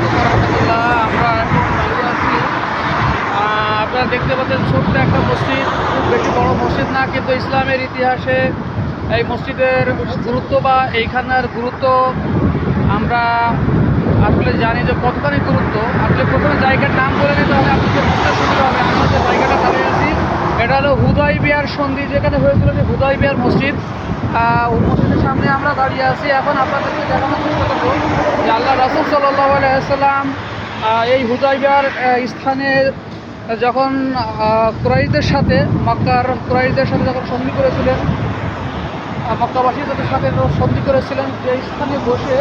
আলাইকুম রহমতুল্লাহ। আমরা এখন দাঁড়িয়ে আছি, আপনারা দেখতে পাচ্ছেন ছোট্ট একটা মসজিদ, খুব বেশি বড় মসজিদ না, কিন্তু ইসলামের ইতিহাসে এই মসজিদের গুরুত্ব বা এইখানের গুরুত্ব আমরা আসলে জানি যে কতখানি গুরুত্ব। আসলে প্রথমে জায়গার নাম বলে নিতে হবে, আপনাদের বুঝতে সুবিধা হবে। আমরা যে জায়গাটা দাঁড়িয়ে আছি এটা হলো হুদাইবিয়ার সন্ধি, যেখানে হয়েছিল যে হুদাইবিয়ার মসজিদ। ওই মসজিদের সামনে আমরা দাঁড়িয়ে আছি। এখন আপনাদেরকে দেখানোর চেষ্টা করবো যে আল্লাহ রাসূল সাল্লাল্লাহু আলাইহি ওয়াসাল্লাম এই হুদাইবিয়ার স্থানে যখন কুরাইশদের সাথে মক্কার কুরাইশদের সাথে যখন সন্ধি করেছিলেন, মক্কাবাসীদের সাথে সন্ধি করেছিলেন, সেই স্থানে বসে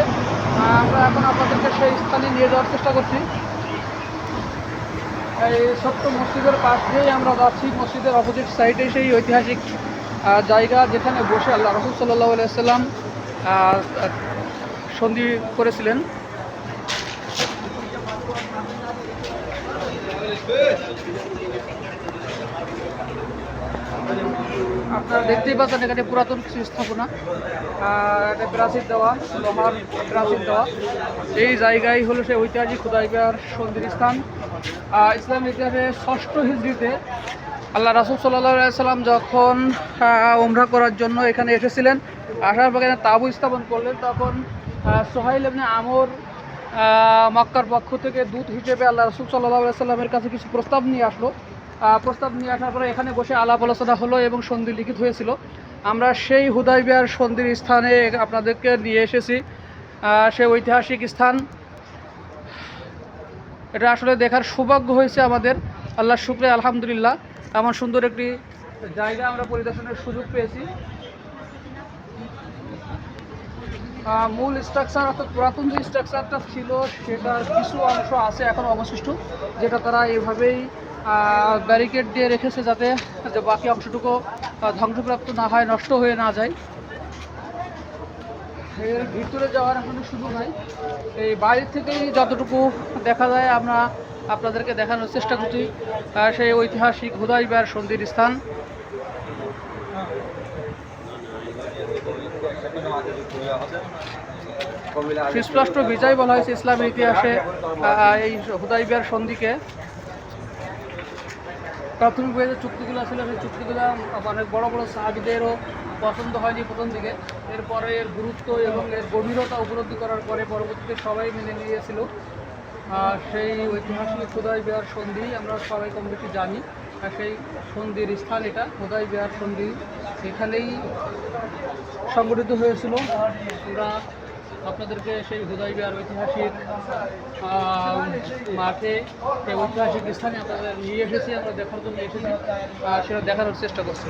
আমরা এখন আপনাদেরকে সেই স্থানে নিয়ে যাওয়ার চেষ্টা করছি। এই ছোট্ট মসজিদের পাশ দিয়েই আমরা যাচ্ছি। মসজিদের অপোজিট সাইডে সেই ঐতিহাসিক জায়গা যেখানে বসে আল্লাহ রাসূল সাল্লাল্লাহু আলাইহি ওয়াসাল্লাম সন্ধি করেছিলেন। আপনারা দেখতেই পাচ্ছেন এখানে পুরাতন কিছু স্থাপনা, এটা প্রাচীর দেওয়া, লোহার প্রাচীর দেওয়া। এই জায়গায় হলো সেই ঐতিহাসিক হুদাইবিয়ার সন্ধির স্থান। ইসলামের ইতিহাসে 6ষ্ঠ হিজরিতে আল্লাহ রাসূল সাল্লাল্লাহু আলাইহি সাল্লাম যখন উমরা করার জন্য এখানে এসেছিলেন, আসার পর এখানে তাঁবু স্থাপন করলেন, তখন সুহাইল ইবনে আমর মক্কার পক্ষ থেকে দূত হিসেবে আল্লাহ রাসূল সাল্লাল্লাহু আলাইহি সাল্লামের কাছে কিছু প্রস্তাব নিয়ে আসলো। প্রস্তাব নিয়ে আসার পরে এখানে বসে আলাপ আলোচনা হলো এবং সন্ধি লিখিত হয়েছিল। আমরা সেই হুদাইবিয়ার সন্ধির স্থানে আপনাদেরকে নিয়ে এসেছি। সেই ঐতিহাসিক স্থান এটা আসলে দেখার সৌভাগ্য হয়েছে আমাদের। আল্লাহর শুকরে আলহামদুলিল্লাহ, এমন সুন্দর একটি জায়গা আমরা পরিদর্শনের সুযোগ পেয়েছি। মূল স্ট্রাকচার অর্থাৎ পুরাতন যে স্ট্রাকচারটা ছিল সেটার কিছু অংশ আছে এখন অবশিষ্ট, যেটা তারা এইভাবেই ব্যারিকেড দিয়ে রেখেছে যাতে যে বাকি অংশটুকু ধ্বংসপ্রাপ্ত না হয়, নষ্ট হয়ে না যায়। এর ভিতরে যাওয়ার এখন সুযোগ নাই, এই বাইরে থেকেই যতটুকু দেখা যায় আমরা আপনাদেরকে দেখানোর চেষ্টা করছি সেই ঐতিহাসিক হুদাইবিয়ার সন্ধির স্থান। সুস্পষ্ট বিজয় বলা হয়েছে ইসলামের ইতিহাসে এই হুদাইবিয়ার সন্ধিকে। প্রাথমিকভাবে যে চুক্তিগুলো ছিল সেই চুক্তিগুলো অনেক বড় বড় সাহাবীদেরও পছন্দ হয়নি প্রথম দিকে। এরপরে এর গুরুত্ব এবং এর গভীরতা উপলব্ধি করার পরে পরবর্তীতে সবাই মেনে নিয়েছিল। সেই ঐতিহাসিক হুদাইবিয়ার সন্ধি আমরা সবাই কম বেশি জানি। সেই সন্ধির স্থান এটা হুদাইবিয়ার সন্ধি, এখানেই সংগঠিত হয়েছিল। আমরা আপনাদেরকে সেই হুদাইবিয়ার ঐতিহাসিক মাঠে, সেই ঐতিহাসিক স্থানে আপনাদের নিয়ে এসেছি, আমরা দেখার জন্য এসেছি, সেটা দেখানোর চেষ্টা করছি।